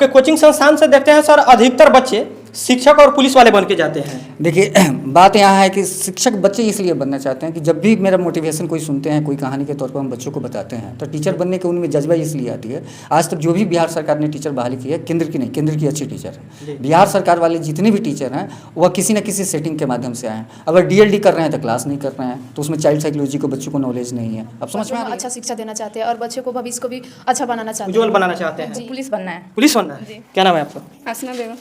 Coaching संस्थान से देखते हैं सर, अधिकतर बच्चे शिक्षक और पुलिस वाले बन के जाते हैं। देखिए बात यहाँ है कि शिक्षक बच्चे इसलिए बनना चाहते हैं कि जब भी मेरा मोटिवेशन कोई सुनते हैं, कोई कहानी के तौर पर हम बच्चों को बताते हैं, तो टीचर बनने के उनमें जज्बा इसलिए आती है। आज तक जो भी बिहार सरकार ने टीचर बहाली की है, केंद्र की नहीं, केंद्र की अच्छी टीचर है। बिहार सरकार वाले जितने भी टीचर हैं वह किसी न किसी सेटिंग के माध्यम से आए हैं। अगर DLD कर रहे हैं तो क्लास नहीं कर रहे हैं, तो उसमें चाइल्ड साइकोलॉजी को बच्चों को नॉलेज नहीं है। अब समझ में अच्छा शिक्षा देना चाहते हैं और बच्चे को भविष्य को भी अच्छा बनाना चाहते हैं, उज्जवल बनाना चाहते हैं। पुलिस बनना है। पुलिस बनना है। क्या नाम है आपका? आसना बेगम।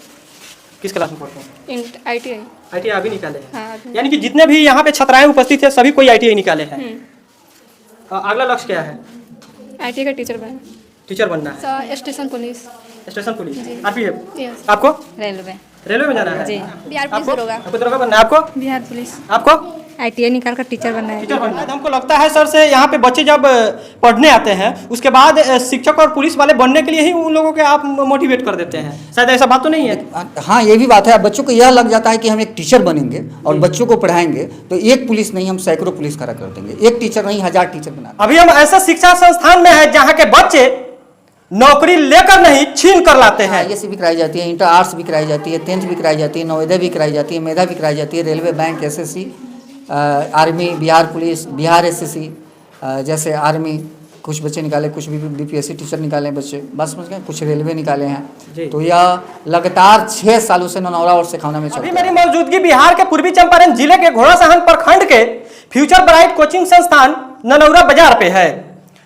किस क्लास में पढ़ते हैं? ITI। ITI अभी निकाले हैं। हाँ, यानी कि जितने भी यहाँ पे छात्राएं उपस्थित है सभी कोई ITI निकाले हैं। अगला लक्ष्य क्या है? ITI का टीचर बनना। टीचर बनना है। Station police. Station police, RPF। Yes. आपको? रेलवे में जाना है। जी। बिहार पुलिस आपको? दरोगा। आपको दरोगा बनना है। आपको? बिहार पुलिस। आपको? ITI निकाल कर टीचर बनना है। टीचर बनना है। हमको लगता है सर से यहाँ पे बच्चे जब पढ़ने आते हैं उसके बाद शिक्षक और पुलिस वाले बनने के लिए ही उन लोगों के आप मोटिवेट कर देते हैं, शायद ऐसा बात तो नहीं है? हाँ, ये भी बात है। बच्चों को यह लग जाता है कि हम एक टीचर बनेंगे और बच्चों को पढ़ाएंगे तो एक पुलिस नहीं, हम सैकड़ों पुलिस खड़ा कर देंगे। एक टीचर नहीं, 1000 टीचर बना। अभी हम ऐसा शिक्षा संस्थान में है जहाँ के बच्चे नौकरी लेकर नहीं छीन कर लाते हैं। ISC भी कराई जाती है, इंटर आर्ट्स भी कराई जाती है, 10th भी कराई जाती है, नवोदय भी कराई जाती है, मेधा भी कराई जाती है, railway, bank, SSC, army, Bihar police, Bihar SSC, जैसे आर्मी कुछ बच्चे निकाले, कुछ भी BPSC टीचर निकाले बच्चे, बस समझ गए, कुछ रेलवे निकाले हैं। तो यह लगातार 6 सालों से ननौरा और सिखौना में चल रहा है। मेरी मौजूदगी बिहार के पूर्वी चंपारण जिले के घोड़ासहन प्रखंड के फ्यूचर ब्राइट कोचिंग संस्थान ननौरा बाजार पे है।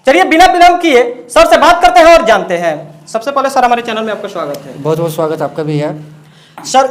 चलिए बिना विलंब किए सर से बात करते हैं और जानते हैं। सबसे पहले सर हमारे चैनल में आपका स्वागत है। बहुत बहुत स्वागत आपका भी है सर।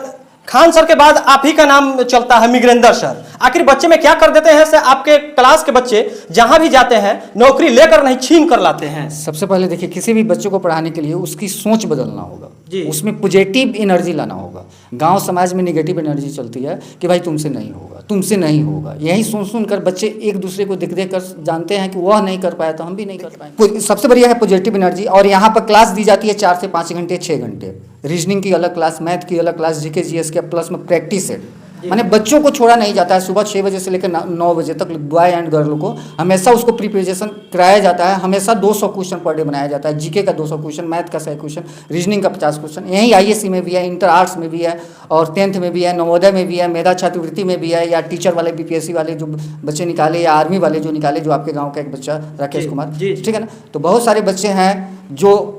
खान सर के बाद आप ही का नाम चलता है, मिगरेंद्र सर। आखिर बच्चे में क्या कर देते हैं से आपके क्लास के बच्चे जहां भी जाते हैं नौकरी लेकर नहीं छीन कर लाते हैं? सबसे पहले देखिए, किसी भी बच्चे को पढ़ाने के लिए उसकी सोच बदलना होगा, उसमें पॉजिटिव एनर्जी लाना होगा। गांव समाज में नेगेटिव एनर्जी चलती है कि भाई तुमसे नहीं होगा, तुमसे नहीं होगा। यही सुन कर बच्चे एक दूसरे को देख कर जानते हैं कि वह नहीं कर पाया तो हम भी नहीं कर पाए। सबसे बढ़िया है पॉजिटिव एनर्जी। और यहाँ पर क्लास दी जाती है 4 से 5 घंटे, 6 घंटे। रीजनिंग की अलग क्लास, मैथ की अलग क्लास, GK GS के प्लस में प्रैक्टिस है। माने बच्चों को छोड़ा नहीं जाता है। सुबह 6 बजे से लेकर 9 बजे तक बॉय एंड गर्ल को हमेशा उसको प्रिपरेशन कराया जाता है। हमेशा 200 क्वेश्चन पर डे बनाया जाता है। GK का 200 क्वेश्चन, मैथ का 100 क्वेश्चन, रीजनिंग का 50 क्वेश्चन। यही ISC में भी है, इंटर आर्ट्स में भी है, और 10th में भी है, नवोदय में भी है, मेधा छात्रवृत्ति में भी है, या टीचर वाले BPSC वाले जो बच्चे निकाले, या आर्मी वाले जो निकाले, जो आपके गाँव का एक बच्चा राकेश कुमार, ठीक है ना। तो बहुत सारे बच्चे हैं जो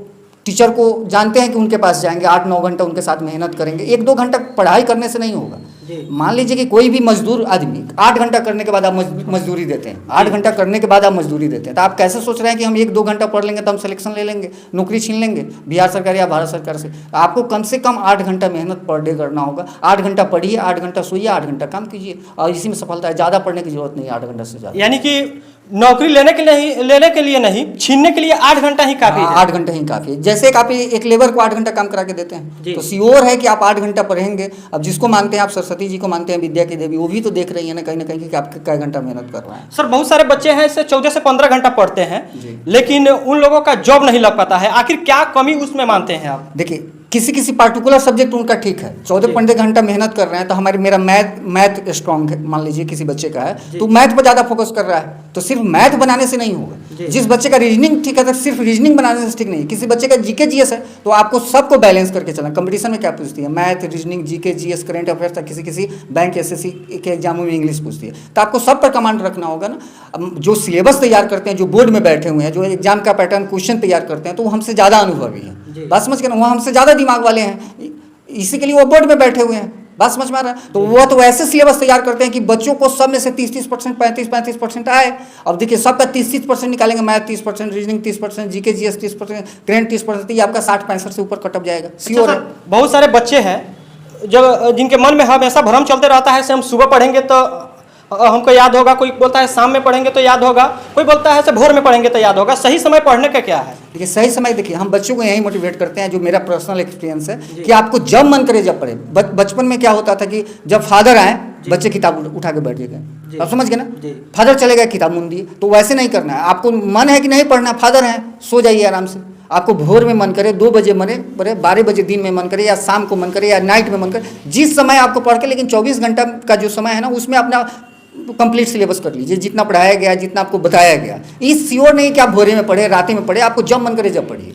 टीचर को जानते हैं कि उनके पास जाएंगे, 8-9 घंटा उनके साथ मेहनत करेंगे। 1-2 घंटा पढ़ाई करने से नहीं होगा। मान लीजिए कि कोई भी मजदूर आदमी 8 घंटा करने के बाद आप मजदूरी देते हैं, 8 घंटा करने के बाद आप मजदूरी देते हैं, तो आप कैसे सोच रहे हैं कि हम 1-2 घंटा पढ़ लेंगे तो हम सिलेक्शन ले लेंगे, नौकरी छीन लेंगे बिहार सरकार या भारत सरकार से? आपको कम से कम 8 घंटा मेहनत पर डे करना होगा। 8 घंटा पढ़िए, 8 घंटा सोइए, 8 घंटा काम कीजिए, और इसी में सफलता है। ज़्यादा पढ़ने की जरूरत नहीं है 8 घंटा से ज़्यादा। यानी कि नौकरी लेने के लिए नहीं, छीनने के लिए 8 घंटा ही काफी है। 8 घंटे ही काफी है। जैसे आप एक लेबर को 8 घंटा काम करा के देते हैं, तो श्योर है कि आप 8 घंटा पढ़ेंगे। अब जिसको मानते हैं आप, सरस्वती जी को मानते हैं, विद्या की देवी, वो भी तो देख रही है ना कहीं ना कहीं कि आप क्या घंटा मेहनत कर रहे हैं। सर बहुत सारे बच्चे हैं इससे 14 से 15 घंटा पढ़ते हैं, लेकिन उन लोगों का जॉब नहीं लग पाता है। आखिर क्या कमी उसमें मानते हैं आप? देखिए, किसी पार्टिकुलर सब्जेक्ट उनका ठीक है, 14-15 घंटा मेहनत कर रहे हैं, तो मेरा मैथ स्ट्रॉन्ग है, मान लीजिए किसी बच्चे का है, तो मैथ पर ज़्यादा फोकस कर रहा है, तो सिर्फ मैथ बनाने से नहीं होगा। जिस बच्चे का रीजनिंग ठीक है, तो सिर्फ रीजनिंग बनाने से ठीक नहीं। किसी बच्चे का GK GS है, तो आपको सबको बैलेंस करके चलना। कंपटीशन में क्या पूछती है? Math, reasoning, GK GS, current affairs तक, किसी बैंक SSC के एग्जामों में इंग्लिश पूछती है, तो आपको सब पर कमांड रखना होगा ना। अब जो सिलेबस तैयार करते हैं, जो बोर्ड में बैठे हुए हैं, जो एग्जाम का पैटर्न क्वेश्चन तैयार करते हैं, तो वो हमसे ज़्यादा अनुभवी हैं। बात समझ के ना, वो हमसे ज़्यादा दिमाग वाले हैं, इसी के लिए वो बोर्ड में बैठे हुए हैं। बात समझ में आ रहा है? तो वो तो ऐसे सिलेबस तैयार करते हैं कि बच्चों को सब में से 30-30%, 35-35% आए। अब देखिए, सबका 30-30% निकालेंगे, math 30%, reasoning 30%, GK GS 30%, current 30%, ये आपका 60-65 से ऊपर कटअप जाएगा, श्योर है। बहुत सारे बच्चे हैं जो जिनके मन में हमेशा भ्रम चलते रहता है से हम सुबह पढ़ेंगे तो हमको याद होगा, कोई बोलता है शाम में पढ़ेंगे तो याद होगा, कोई बोलता है भोर में पढ़ेंगे तो याद होगा। सही समय पढ़ने का क्या है? देखिए, सही समय, देखिए हम बच्चों को यही मोटिवेट करते हैं, जो मेरा पर्सनल एक्सपीरियंस है, कि आपको जब मन करे जब पढ़े। बचपन में क्या होता था कि जब फादर आए, बच्चे किताब उठा के बैठ गए, आप समझ गए ना। फादर चले गए, किताब मुन दिए, तो वैसे नहीं करना है। आपको मन है कि नहीं पढ़ना, फादर है, सो जाइए आराम से। आपको भोर में मन करे, 2 बजे मरे पढ़े, 12 बजे दिन में मन करे, या शाम को मन करे, या नाइट में मन करे, जिस समय आपको पढ़ के, लेकिन 24 घंटा का जो समय है ना, उसमें अपना कंप्लीट सिलेबस कर लीजिए, जितना पढ़ाया गया, जितना आपको बताया गया। इस श्योर नहीं कि आप भोरे में पढ़े, रात में पढ़े, आपको जब मन करे जब पढ़िए।